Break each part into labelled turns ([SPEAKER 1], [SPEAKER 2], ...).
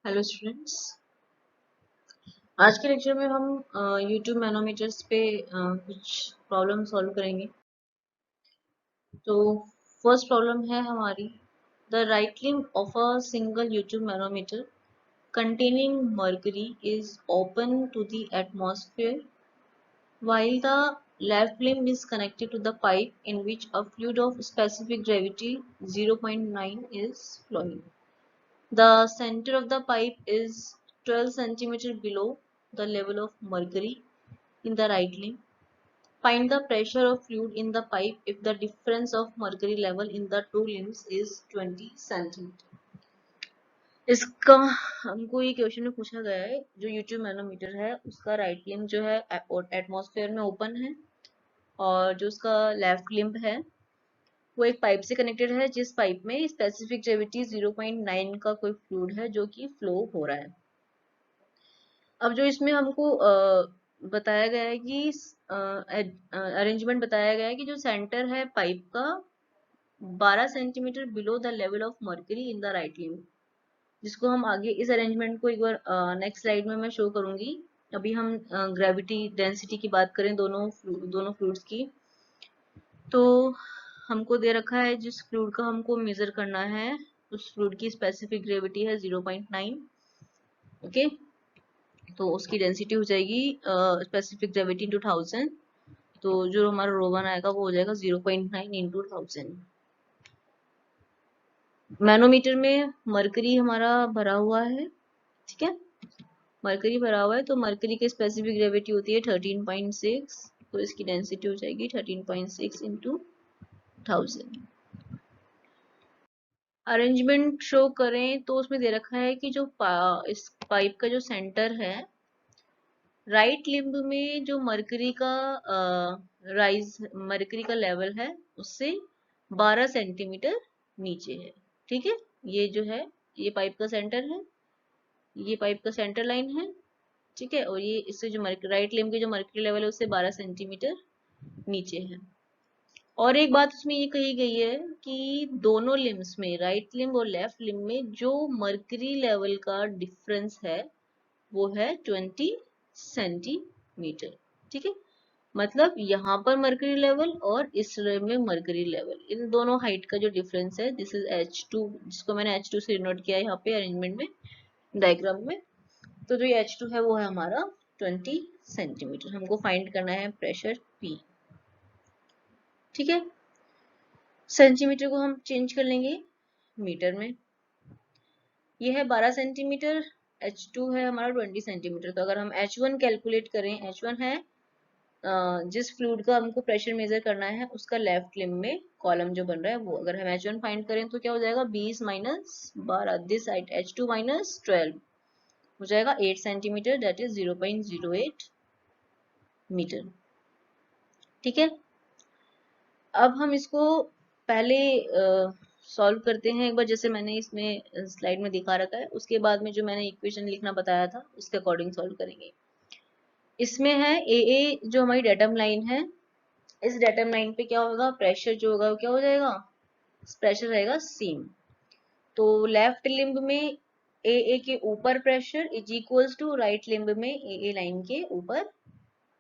[SPEAKER 1] Hello students. आज के lecture में हम यूट्यूब मैनोमीटर्स पे कुछ प्रॉब्लम सॉल्व करेंगे। तो फर्स्ट प्रॉब्लम है हमारी, the right limb of a single U tube manometer containing mercury is open to the atmosphere while the left limb is connected to the pipe in which a fluid of specific gravity 0.9 is flowing. The center of the pipe is 12 cm below the level of mercury in the right limb. Find the pressure of fluid in the pipe if the difference of mercury level in the two limbs is 20 cm. इसका हमको ये question में पूछा गया है, जो U tube manometer है उसका राइट लिम्ब जो है एटमॉस्फेयर में ओपन है और जो उसका लेफ्ट लिम्ब है वो एक पाइप से कनेक्टेड है, जिस पाइप में स्पेसिफिक ग्रेविटी 0.9 का कोई फ्लूइड है जो कि फ्लो हो रहा है। अब जो इसमें हमको बताया गया है कि अरेंजमेंट बताया गया है कि जो सेंटर है पाइप का 12 centimetre below the level of mercury in the right limb, जिसको हम आगे इस अरेंजमेंट को एक बार नेक्स्ट स्लाइड में मैं शो करूंगी। अभी हम ग्रेविटी डेंसिटी की बात करें दोनों फ्लूइड्स की, तो हमको दे रखा है जिस फ्लूइड का हमको मेजर करना है उस फ्लूइड की स्पेसिफिक ग्रेविटी है 0.9। ओके, तो उसकी डेंसिटी हो जाएगी स्पेसिफिक ग्रेविटी इंटू 1000, तो जो हमारा रो1 आएगा वो हो जाएगा 0.9 इंटू 1000। मैनोमीटर में मरकरी हमारा भरा हुआ है, ठीक है, मरकरी भरा हुआ है, तो मरकरी की स्पेसिफिक ग्रेविटी होती है 13.6, तो इसकी डेंसिटी हो जाएगी 13.6 इंटू 1000। अरेंजमेंट शो करें तो उसमें दे रखा है कि जो इस पाइप का जो सेंटर है राइट लिम्ब में जो मरकरी का मरकरी का लेवल है उससे 12 सेंटीमीटर नीचे है। ठीक है, ये जो है ये पाइप का सेंटर है, ये पाइप का सेंटर लाइन है, ठीक है, और ये इससे जो राइट लिम्ब की जो मरकरी लेवल है उससे 12 सेंटीमीटर नीचे है। और एक बात उसमें ये कही गई है कि दोनों लिम्स में, राइट लिम्ब और लेफ्ट लिम्ब में, जो मरकरी लेवल का डिफरेंस है वो है 20 सेंटीमीटर। ठीक है, मतलब यहाँ पर मरकरी लेवल और इस में मरकरी लेवल, इन दोनों हाइट का जो डिफरेंस है, दिस इज H2, जिसको मैंने H2 से डिनोट किया है यहाँ पे अरेंजमेंट में, डायग्राम में। तो जो ये H2 है वो है हमारा 20 सेंटीमीटर। हमको फाइंड करना है प्रेशर P। ठीक है, सेंटीमीटर को हम चेंज कर लेंगे मीटर में। ये है 12 सेंटीमीटर, H2 है हमारा 20 सेंटीमीटर। तो अगर हम H1 कैलकुलेट करें, H1 है जिस फ्लूइड का हमको प्रेशर मेजर करना है उसका लेफ्ट लिम्ब में कॉलम जो बन रहा है वो, अगर हम H1 फाइंड करें तो क्या हो जाएगा 20 minus 12, this side H2 minus 12 हो जाएगा 8 सेंटीमीटर, दैट इज 0.08 मीटर। ठीक है, अब हम इसको पहले सॉल्व करते हैं एक बार, जैसे मैंने इसमें स्लाइड में दिखा रखा है, उसके बाद में जो मैंने इक्वेशन लिखना बताया था उसके अकॉर्डिंग सॉल्व करेंगे। इसमें है ए जो हमारी डेटम लाइन है, इस डेटम लाइन पे क्या होगा, प्रेशर जो होगा वो क्या हो जाएगा, प्रेशर रहेगा सेम। तो लेफ्ट लिम्ब में ए के ऊपर pressure is equals to right limb में ए लाइन के ऊपर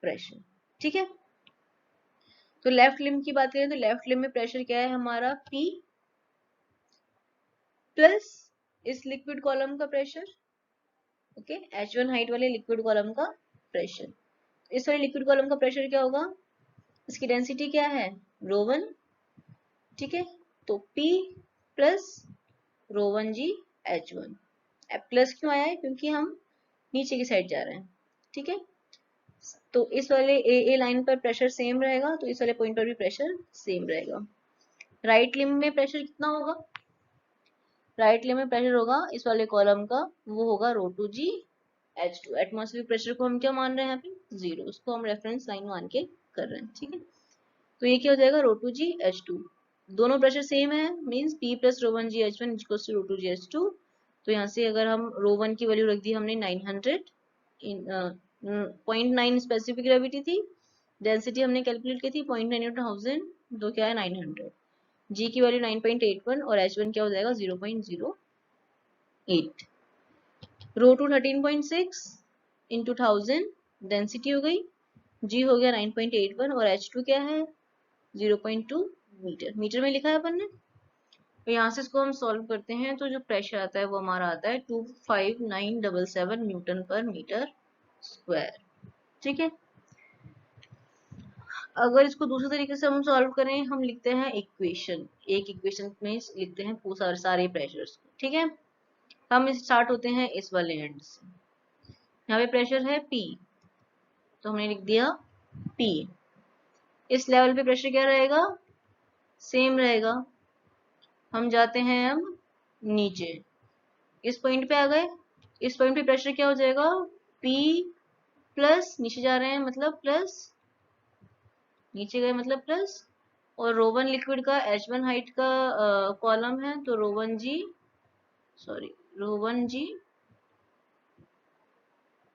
[SPEAKER 1] प्रेशर। ठीक है, तो लेफ्ट लिम्ब की बात करें तो लेफ्ट लिम्ब में प्रेशर क्या है हमारा P प्लस इस लिक्विड कॉलम का प्रेशर, ओके, H1 हाइट वाले लिक्विड कॉलम का प्रेशर। इस वाले लिक्विड कॉलम का प्रेशर क्या होगा, इसकी डेंसिटी क्या है रो1, ठीक है, तो P प्लस रो1G H1। अब प्लस क्यों आया है, क्योंकि हम नीचे की साइड जा रहे हैं। ठीक है, तो इस वाले ए लाइन पर प्रेशर सेम रहेगा, तो इस वाले पॉइंट पर भी प्रेशर सेम रहेगा। राइट लिम्ब में प्रेशर कितना होगा, राइट लिम्ब में प्रेशर होगा इस वाले कॉलम का, वो होगा रो2G H2। एटमॉस्फेरिक प्रेशर को हम क्या मान रहे हैं यहाँ पे, 0, उसको हम रेफरेंस लाइन मान के कर रहे हैं। ठीक है, तो ये क्या हो जाएगा रो2G H2, दोनों प्रेशर सेम है, मींस P प्लस रो1G H1 इक्वल्स टू रो2G H2। तो यहाँ से अगर हम रो1 की वैल्यू रख दी हमने 900, 0.9 स्पेसिफिक ग्रेविटी थी, डेंसिटी हमने कैलकुलेट की थी 0.9 इंटू 1000, तो क्या है 900, G की वैल्यू 9.81 और H1 क्या हो जाएगा 0.08। रो टू 13.6 इंटू 1000 डेंसिटी हो गई, जी हो गया 9.81 और H2 क्या है 0.2 मीटर, मीटर में लिखा है अपन ने। तो यहाँ से इसको हम सॉल्व करते हैं तो जो प्रेशर आता है वो हमारा आता है 25977 न्यूटन पर मीटर स्क्वायर। ठीक है, अगर इसको दूसरे तरीके से हम सॉल्व करें, हम लिखते हैं इक्वेशन, एक इक्वेशन में लिखते हैं सारे प्रेशर्स को। ठीक है, हम स्टार्ट होते हैं इस वाले एंड से, यहाँ पे प्रेशर है P, तो हमने लिख दिया P। इस लेवल पे प्रेशर क्या रहेगा, सेम रहेगा। हम जाते हैं अब नीचे, इस पॉइंट पे आ गए, इस पॉइंट पे प्रेशर क्या हो जाएगा P प्लस, नीचे जा रहे हैं मतलब प्लस, नीचे गए मतलब प्लस, और रो1 लिक्विड का H1 हाइट का कॉलम है तो रो1G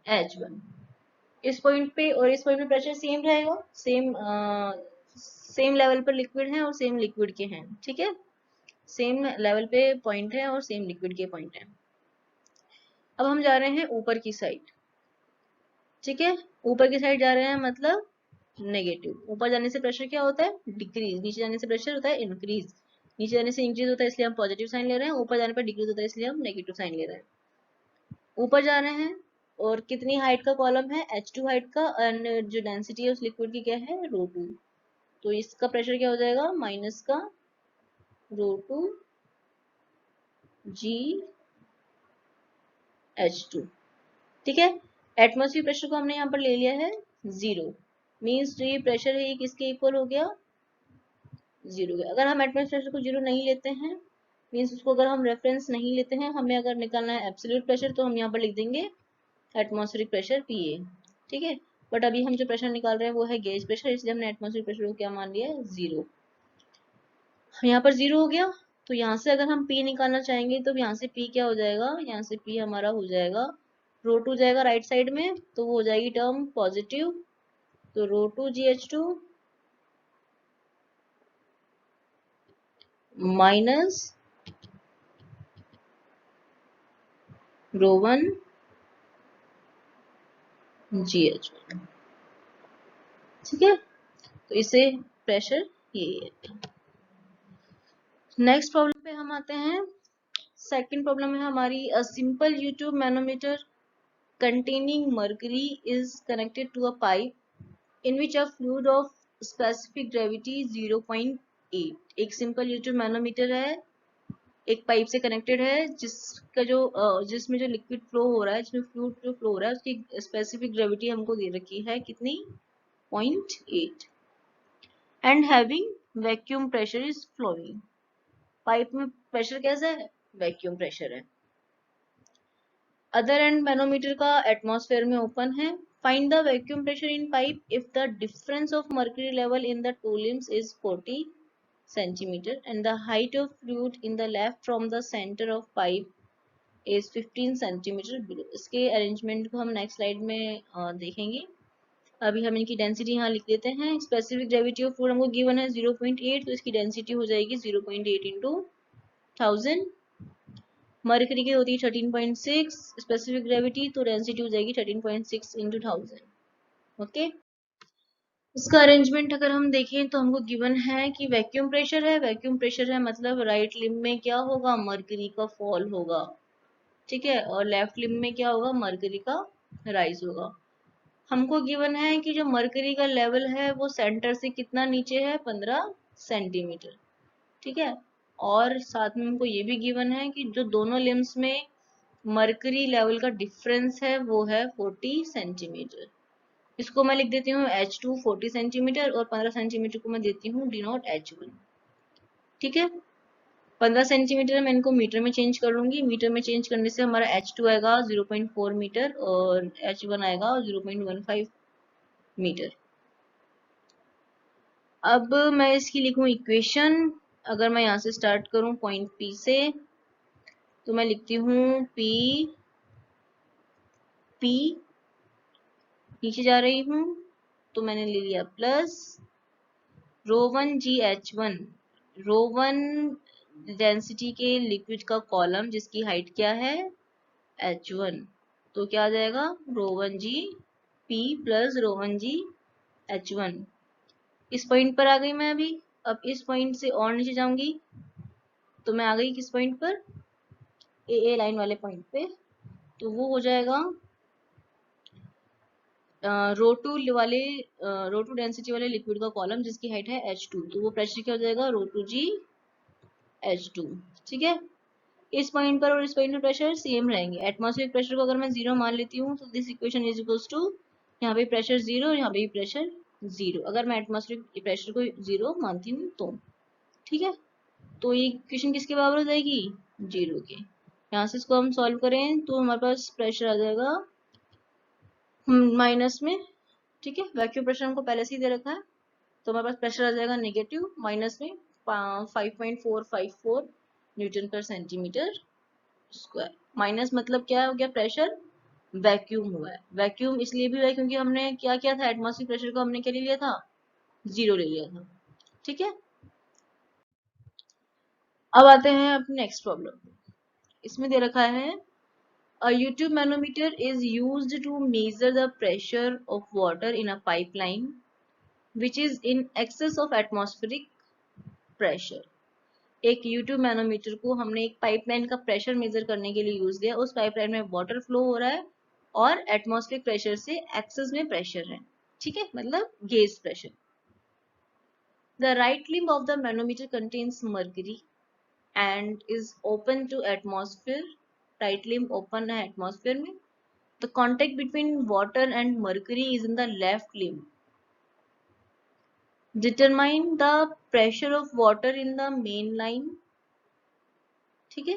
[SPEAKER 1] H1। इस पॉइंट पे और इस पॉइंट पे प्रेशर सेम रहेगा, सेम लेवल पर लिक्विड है और सेम लिक्विड के हैं। ठीक है, सेम लेवल पे पॉइंट है और सेम लिक्विड के पॉइंट है। अब हम जा रहे हैं ऊपर की साइड। ठीक है, ऊपर की साइड जा रहे हैं मतलब नेगेटिव। ऊपर जाने से प्रेशर क्या होता है डिक्रीज, नीचे जाने से प्रेशर होता है इंक्रीज, नीचे जाने से इंक्रीज होता है इसलिए हम पॉजिटिव साइन ले रहे हैं, ऊपर जाने पर डिक्रीज होता है इसलिए हम नेगेटिव साइन ले रहे हैं। ऊपर जा रहे हैं और कितनी हाइट का कॉलम है H2 हाइट का, एंड जो डेंसिटी है उस लिक्विड की क्या है रो2, तो इसका प्रेशर क्या हो जाएगा माइनस का रो2G H2। ठीक है, एटमॉस्फेयर प्रेशर को हमने यहाँ पर ले लिया है 0, मीन्स जो ये प्रेशर है ये किसके इक्वल हो गया 0 के। अगर हम एटमॉस्फेयर प्रेशर को 0 नहीं लेते हैं, मीन्स उसको अगर हम रेफरेंस नहीं लेते हैं, हमें अगर निकालना है एब्सोल्यूट प्रेशर, तो हम यहाँ पर लिख देंगे एटमॉस्फेरिक प्रेशर PA। ठीक है, बट अभी हम जो प्रेशर निकाल रहे हैं वो है गेज प्रेशर, इसलिए हमने एटमॉस्फेरिक प्रेशर को क्या मान लिया है 0। यहाँ पर 0 हो गया, तो यहाँ से अगर हम P निकालना चाहेंगे तो यहाँ से P क्या हो जाएगा, यहाँ से P हमारा हो जाएगा रो2 जाएगा राइट साइड में, तो वो हो जाएगी टर्म पॉजिटिव, तो रो2GH2 माइनस रो1GH1। ठीक है, तो इसे प्रेशर ये है। नेक्स्ट प्रॉब्लम पे हम आते हैं। सेकंड प्रॉब्लम है हमारी, a simple U tube manometer containing mercury is connected to a pipe in which a fluid of specific gravity 0.8। एक सिंपल यूट्यूब मैनोमीटर है, एक पाइप से कनेक्टेड है जिसका जो जिसमें जो लिक्विड फ्लो हो रहा है, जिसमें फ्लूइड जो फ्लो हो रहा है उसकी स्पेसिफिक ग्रेविटी हमको दे रखी है कितनी 0.8, and having vacuum pressure is flowing. Pipe में प्रेशर कैसा है वैक्यूम प्रेशर है। अदर एंड मैनोमीटर का एटमॉस्फेयर में ओपन है। Find the vacuum pressure in pipe if the difference of mercury level in the two limbs is 40 centimeter and the height of fluid in the left from the center of pipe is 15 centimeter below। इसके arrangement को हम next slide में देखेंगे। अभी हम इनकी density यहाँ लिख देते हैं। स्पेसिफिक ग्रेविटी ऑफ फ्लूइड हमको गिवन है 0.8, तो इसकी डेंसिटी हो जाएगी 0.8 इंटू 1000। मरकरी की होती है 13.6 स्पेसिफिक ग्रेविटी, तो डेंसिटी हो जाएगी 13.6 इंटू 1000। ओके, इसका अरेंजमेंट अगर हम देखें तो हमको गिवन है कि वैक्यूम प्रेशर है, वैक्यूम प्रेशर है मतलब राइट लिम्ब में क्या होगा मरकरी का फॉल होगा। ठीक है, और लेफ्ट लिम्ब में क्या होगा मरकरी का राइज होगा। हमको गिवन है कि जो मरकरी का लेवल है वो सेंटर से कितना नीचे है 15 सेंटीमीटर। ठीक है, और साथ में हमको ये भी गिवन है कि जो दोनों लिम्स में मरकरी लेवल का डिफरेंस है वो है 40 सेंटीमीटर। इसको मैं लिख देती हूँ H2 40 सेंटीमीटर और 15 सेंटीमीटर को मैं देती हूँ D0 H1। ठीक है, 15 सेंटीमीटर मैं इनको मीटर में चेंज कर लूंगी। मीटर में चेंज करने से हमारा H2 आएगा 0.4 मीटर और H1 आएगा 0.15 मीटर। अब मैं इसकी लिखूं इक्वेशन। अगर मैं यहाँ से स्टार्ट करूं पॉइंट P से, तो मैं लिखती हूँ P नीचे जा रही हूँ तो मैंने ले लिया प्लस रो1GH1, रो1 डेंसिटी के लिक्विड का कॉलम जिसकी हाइट क्या है H1, तो क्या आ जाएगा ρ1g P plus ρ1g H1। इस पॉइंट पर आ गई मैं अभी। अब इस पॉइंट से और नीचे जाऊंगी तो मैं आ गई किस पॉइंट पर, ए लाइन वाले पॉइंट पे। तो वो हो जाएगा रो टू डेंसिटी वाले लिक्विड का कॉलम जिसकी हाइट है H2, तो वो प्रेशर क्या हो जाएगा ρ2g H2। ठीक है, इस पॉइंट पर और इस पॉइंट पर प्रेशर सेम रहेंगे। एटमॉस्फेरिक प्रेशर को अगर मैं जीरो मान लेती हूँ तो this equation is equals to, यहाँ पे प्रेशर जीरो, यहाँ पे भी प्रेशर जीरो, अगर मैं एटमॉस्फेरिक प्रेशर को जीरो मानती हूँ तो। ठीक है, तो ये इक्वेशन किसके बराबर हो जाएगी, जीरो के। यहाँ से इसको हम सॉल्व करें तो हमारे पास प्रेशर आ जाएगा माइनस में। ठीक है, वैक्यूम प्रेशर हमको पहले से ही दे रखा है, तो हमारे पास प्रेशर आ जाएगा नेगेटिव माइनस में 5.454 न्यूटन पर सेंटीमीटर स्क्वायर। माइनस मतलब क्या हो गया, प्रेशर वैक्यूम हुआ है। वैक्यूम इसलिए भी हुआ है क्योंकि हमने क्या किया था, एटमॉस्फेरिक प्रेशर को हमने क्या ले लिया था, जीरो ले लिया था। ठीक है, अब आते हैं अपने नेक्स्ट प्रॉब्लम। इसमें दे रखा है a YouTube manometer is used to measure the pressure of water in a pipeline which is in excess of atmospheric pressure। एक YouTube मैनोमीटर को हमने एक पाइपलाइन का प्रेशर मेजर करने के लिए यूज किया। उस पाइपलाइन में वाटर फ्लो हो रहा है और एटमॉस्फेरिक प्रेशर से एक्सेस में प्रेशर है। ठीक है, मतलब gauge pressure. The right limb of the manometer contains mercury and is open to atmosphere. Right limb open है एटमॉस्फेयर में। The contact between water and mercury is in the left limb. Determine the pressure of water in the main line। ठीक है,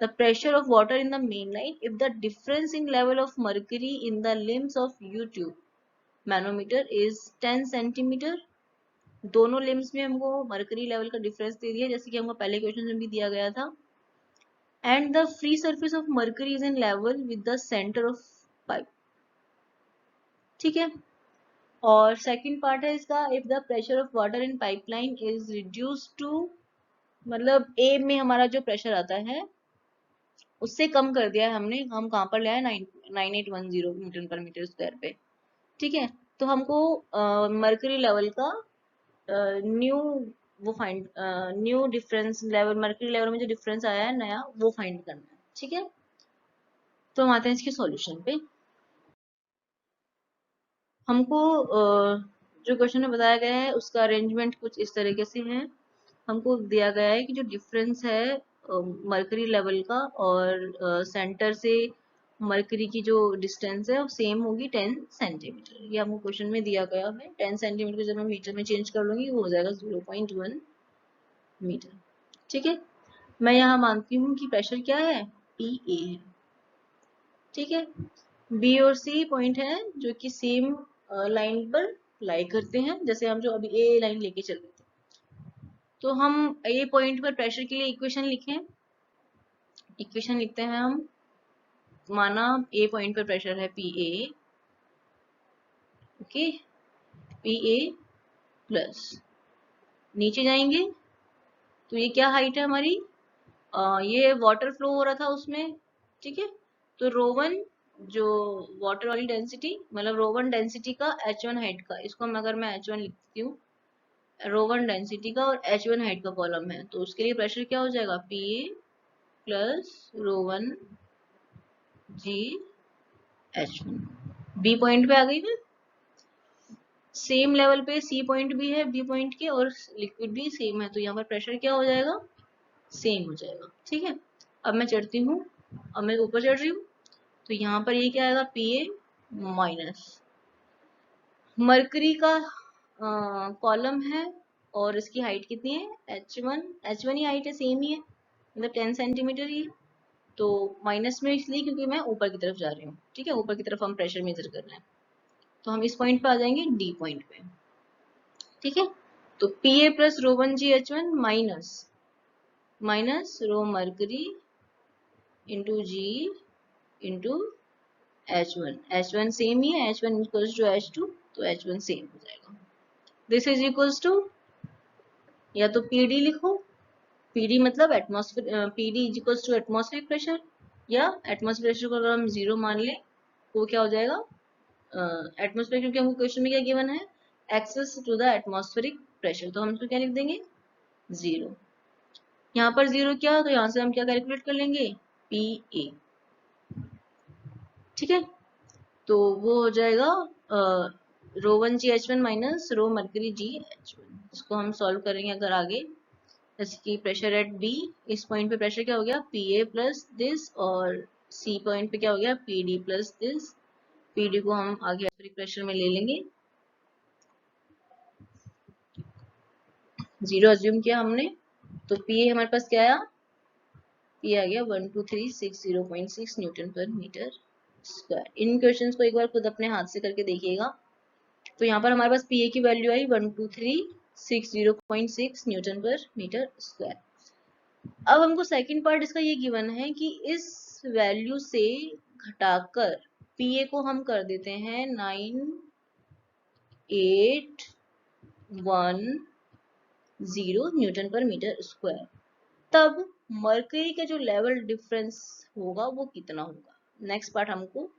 [SPEAKER 1] the pressure of water in the main line if the difference in level of mercury in the limbs of YouTube manometer is 10 centimeter। दोनों limbs में हमको mercury level का difference दे दिया जैसे कि हमको पहले क्वेश्चन में भी दिया गया था। And the free surface of mercury is in level with the centre of pipe. ठीक है, और सेकंड पार्ट है इसका, if the pressure of water in pipeline is reduce to, मतलब ए में हमारा जो प्रेशर आता है उससे कम कर दिया है हमने। हम कहाँ पर ले आए, 9810 न्यूटन पर मीटर स्क्वायर पे। ठीक है, तो हमको मर्करी लेवल का न्यू वो find new difference level, mercury level में जो डिफरेंस आया है नया वो फाइंड करना है। ठीक है, तो हम आते हैं इसके सॉल्यूशन पे। हमको जो क्वेश्चन में बताया गया है उसका अरेंजमेंट कुछ इस तरीके से है। हमको दिया गया है कि जो डिफरेंस है मर्करी लेवल का और सेंटर से मर्करी की जो डिस्टेंस है वो सेम होगी 10 सेंटीमीटर। ये हमको क्वेश्चन में दिया गया है। 10 सेंटीमीटर को जब मैं मीटर में चेंज कर लूंगी वो हो जाएगा 0.1 मीटर। ठीक है, मैं यहाँ मानती हूँ कि प्रेशर क्या है, पी ए है। ठीक है, बी और सी पॉइंट है जो कि सेम लाइन पर लाई करते हैं, जैसे हम जो अभी ए लाइन लेके चल रहे थे। तो हम ए पॉइंट पर प्रेशर के लिए इक्वेशन लिखें। इक्वेशन लिखते हैं हम, माना ए पॉइंट पर प्रेशर है P A. Okay, P A plus, नीचे जाएंगे तो ये क्या हाइट है हमारी, ये वाटर फ्लो हो रहा था उसमें। ठीक है, तो ρ1 जो वाटर वाली डेंसिटी, मतलब ρ1 डेंसिटी का h1 हाइट का, इसको हम अगर मैं h1 लिखती हूँ, ρ1 डेंसिटी का और h1 हाइट का कॉलम है, तो उसके लिए प्रेशर क्या हो जाएगा, P A plus ρ1 g h1। B point पे आ गई मैं, सेम लेवल पे सी पॉइंट भी है बी पॉइंट के और लिक्विड भी सेम है, तो यहाँ पर प्रेशर क्या हो जाएगा, सेम हो जाएगा। ठीक है, अब मैं चढ़ती हूँ, अब मैं ऊपर चढ़ रही हूँ तो यहाँ पर ये क्या आएगा, पी ए माइनस मरकरी का कॉलम है और इसकी हाइट कितनी है, h1 ही हाइट है, सेम ही है, मतलब 10 सेंटीमीटर ही है। तो माइनस में इसलिए क्योंकि मैं ऊपर की तरफ जा रही हूँ। ठीक है, ऊपर की तरफ हम प्रेशर मेजर कर रहे हैं, तो हम इस पॉइंट पे आ जाएंगे डी पॉइंट पे। ठीक है, तो P A plus ρ1 g h1 minus rho mercury into g into h1 same ही है, h1 इक्वल्स टू h2, तो h1 सेम हो जाएगा। दिस इज इक्वल्स टू, या तो pd लिखो, pd मतलब atmosphere, pd is equals to atmospheric pressure, या एटमॉस्फेयर प्रेशर को अगर हम 0 मान लें तो क्या हो जाएगा, एटमॉस्फेयर, क्योंकि हमको क्वेश्चन में क्या गिवन है, excess to the atmospheric pressure, तो हम इसको क्या लिख देंगे, 0। यहाँ पर 0 क्या, तो यहाँ से हम क्या कैलकुलेट कर लेंगे, पी ए। ठीक है, तो वो हो जाएगा ρ1 GH1 minus rho mercury GH1। इसको हम सॉल्व करेंगे अगर आगे, जैसे कि प्रेशर एट बी, इस पॉइंट पे प्रेशर क्या हो गया, पी ए प्लस दिस, और सी पॉइंट पे क्या हो गया, P D plus this. P D को हम आगे प्रेशर में ले लेंगे, 0 अज्यूम किया हमने, तो पी ए हमारे पास क्या आया, पी आ गया 12360.6 न्यूटन पर मीटर स्क्वायर। इन क्वेश्चंस को एक बार खुद अपने हाथ से करके देखिएगा। तो यहाँ पर हमारे पास पी ए की वैल्यू आई 12360.6 न्यूटन पर मीटर स्क्वायर। अब हमको सेकंड पार्ट इसका ये गिवन है कि इस वैल्यू से घटाकर पी ए को हम कर देते हैं 9810 न्यूटन पर मीटर स्क्वायर, तब मरकरी का जो लेवल डिफरेंस होगा वो कितना होगा। नेक्स्ट पार्ट हमको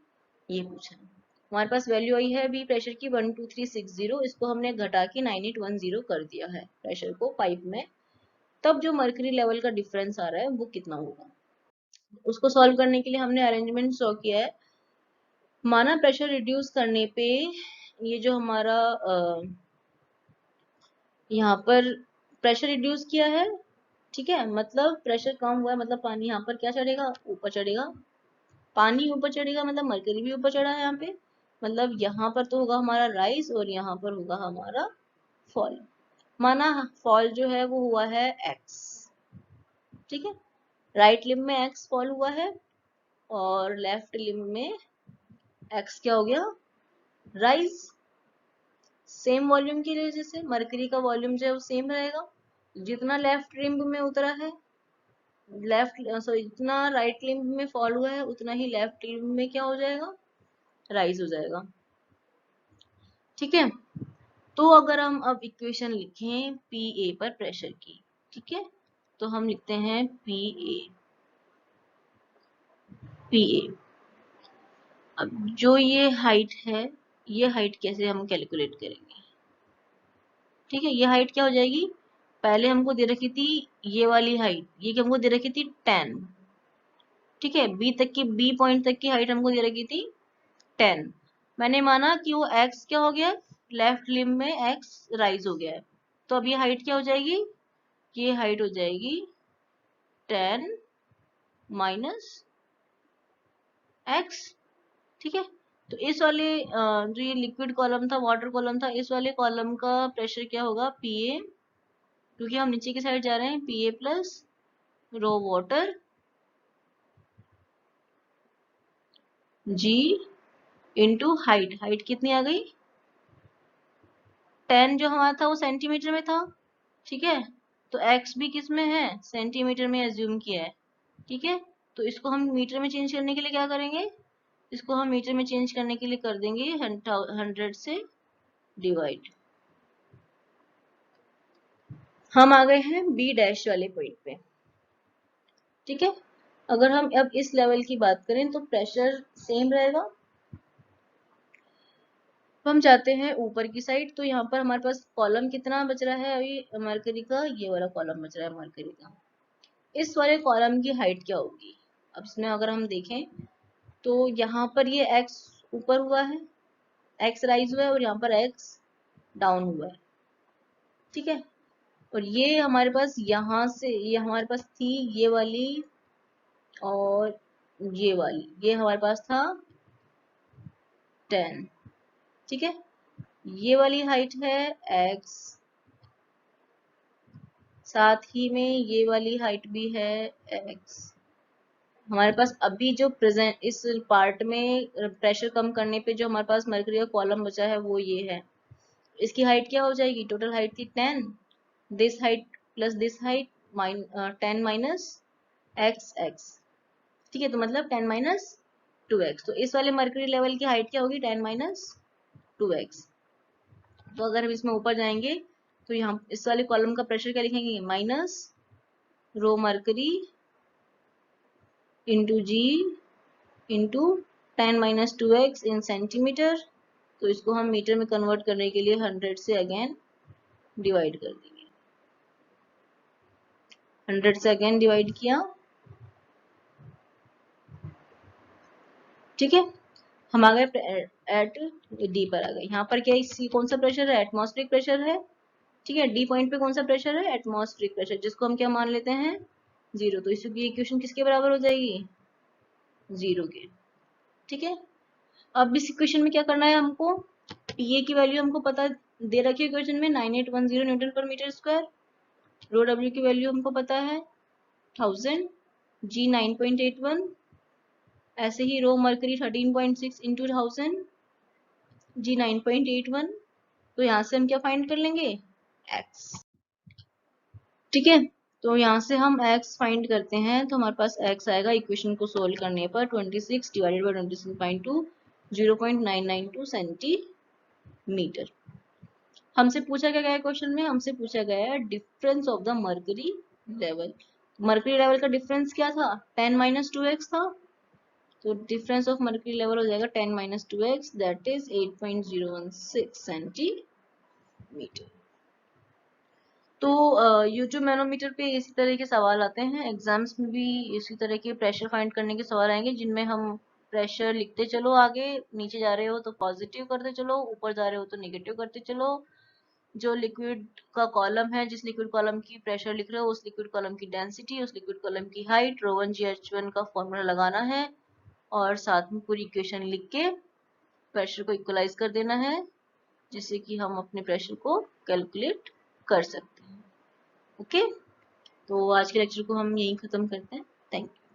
[SPEAKER 1] ये पूछा है। हमारे पास वैल्यू आई है अभी प्रेशर की 12360, इसको हमने घटा के 9810 कर दिया है प्रेशर को पाइप में, तब जो मरकरी लेवल का डिफरेंस आ रहा है वो कितना होगा। उसको सॉल्व करने के लिए हमने अरेंजमेंट शो किया है। माना प्रेशर रिड्यूस करने पे ये जो हमारा यहाँ पर प्रेशर रिड्यूस किया है, ठीक है, मतलब प्रेशर कम हुआ है, मतलब पानी यहाँ पर क्या चढ़ेगा, ऊपर चढ़ेगा। पानी ऊपर चढ़ेगा मतलब मरकरी भी ऊपर चढ़ा है यहाँ पे, मतलब यहाँ पर तो होगा हमारा राइज और यहाँ पर होगा हमारा फॉल। माना फॉल जो है वो हुआ है एक्स, ठीक है, राइट लिम्ब में एक्स फॉल हुआ है और लेफ्ट लिम्ब में एक्स क्या हो गया, राइज। सेम वॉल्यूम की वजह से मरकरी का वॉल्यूम जो है वो सेम रहेगा, जितना लेफ्ट लिम्ब में उतरा है, जितना राइट लिम्ब में फॉल हुआ है उतना ही लेफ्ट लिम्ब में क्या हो जाएगा, राइज हो जाएगा। ठीक है, तो अगर हम अब इक्वेशन लिखें पी ए पर प्रेशर की, ठीक है, तो हम लिखते हैं पी ए, पी ए। अब जो ये हाइट है, ये हाइट कैसे हम कैलकुलेट करेंगे, ठीक है, ये हाइट क्या हो जाएगी, पहले हमको दे रखी थी ये वाली हाइट, ये हमको दे रखी थी 10, ठीक है, बी तक की, बी पॉइंट तक की हाइट हमको दे रखी थी 10। मैंने माना कि वो एक्स क्या हो गया, लेफ्ट लिम्ब में एक्स राइज हो गया है, तो अब ये हाइट क्या हो जाएगी, ये हाइट हो जाएगी 10 माइनस एक्स। ठीक है, तो इस वाले जो ये लिक्विड कॉलम था, वाटर कॉलम था, इस वाले कॉलम का प्रेशर क्या होगा, पी ए, क्योंकि हम नीचे की साइड जा रहे हैं, P A plus rho water g into height. Height कितनी आ गई, 10 जो हमारा था वो सेंटीमीटर में था, ठीक है, तो एक्स भी किस में है, सेंटीमीटर में एज्यूम किया है, ठीक है, तो इसको हम मीटर में चेंज करने के लिए क्या करेंगे, इसको हम मीटर में चेंज करने के लिए कर देंगे 100 से डिवाइड। हम आ गए हैं बी डैश वाले पॉइंट पे, ठीक है। अगर हम अब इस लेवल की बात करें तो प्रेशर सेम रहेगा, तो हम जाते हैं ऊपर की साइड, तो यहाँ पर हमारे पास कॉलम कितना बच रहा है अभी मरकरी का, ये वाला कॉलम बच रहा है मरकरी का। इस वाले कॉलम की हाइट क्या होगी, अब इसमें अगर हम देखें तो यहाँ पर ये x ऊपर हुआ है, x राइज हुआ है और यहाँ पर x डाउन हुआ है, ठीक है, और ये हमारे पास यहाँ से, ये हमारे पास थी ये वाली और ये वाली, ये हमारे पास था 10, ठीक है, ये वाली हाइट है x, साथ ही में ये वाली हाइट भी है x। हमारे पास अभी जो प्रेजेंट इस पार्ट में प्रेशर कम करने पे जो हमारे पास मरकरी का कॉलम बचा है वो ये है, इसकी हाइट क्या हो जाएगी, टोटल हाइट थी 10, this height plus this height 10 minus x x, ठीक है, तो मतलब 10 माइनस 2x, तो इस वाले मरकरी लेवल की हाइट क्या होगी, 10 माइनस 2x। तो अगर हम इसमें ऊपर जाएंगे तो यहाँ इस वाले कॉलम का प्रेशर क्या लिखेंगे, minus rho mercury into g into 10⁻2x in centimetre. तो इसको हम मीटर में कन्वर्ट करने के लिए 100 से अगेन डिवाइड कर देंगे। 100 से अगेन डिवाइड किया, ठीक है। हम आ गए एट डी पर आ गए। यहाँ पर क्या है, कौन सा प्रेशर है, एटमॉस्फेरिक प्रेशर है, ठीक है। डी पॉइंट पे कौन सा प्रेशर है, एटमॉस्फेरिक प्रेशर, जिसको हम क्या मान लेते हैं, 0। तो इसकी इक्वेशन किसके बराबर हो जाएगी, 0 के, ठीक है। अब इस इक्वेशन में क्या करना है हमको, पीए की वैल्यू हमको पता दे रखी है इक्वेशन में 9810 न्यूटन पर मीटर स्क्वायर। रो डब्ल्यू की वैल्यू हमको पता है 1000, जी 9.81, ऐसे ही रो मर्करी 13.6 इंटू 1000, जी 9.81। तो यहाँ से हम क्या फाइंड कर लेंगे, एक्स, ठीक है। तो यहाँ से हम x फाइंड करते हैं, तो हमारे पास x आएगा इक्वेशन को सोल्व करने पर 26 डिवाइडेड बाई 26.2 0.992 सेंटीमीटर। हमसे पूछा क्या गया है क्वेश्चन में, हमसे पूछा गया है difference of the mercury level. Mercury level का डिफरेंस क्या था, 10⁻2x था। तो डिफरेंस ऑफ मर्करी लेवल हो जाएगा 10⁻2x, दैट इज 8.016 सेंटीमीटर। तो यूट्यूब मैनोमीटर पे इसी तरह के सवाल आते हैं, एग्जाम्स में भी इसी तरह के प्रेशर फाइंड करने के सवाल आएंगे, जिनमें हम प्रेशर लिखते चलो, आगे नीचे जा रहे हो तो पॉजिटिव करते चलो, ऊपर जा रहे हो तो नेगेटिव करते चलो। जो लिक्विड का कॉलम है, जिस लिक्विड कॉलम की प्रेशर लिख रहे हो, उस लिक्विड कॉलम की डेंसिटी, उस लिक्विड कॉलम की हाइट, ρ1 का फॉर्मूला लगाना है, और साथ में पूरी इक्वेशन लिख के प्रेशर को इक्वलाइज कर देना है, जिससे कि हम अपने प्रेशर को कैलकुलेट कर सकते हैं। ओके, तो आज के लेक्चर को हम यहीं खत्म करते हैं। Thank you.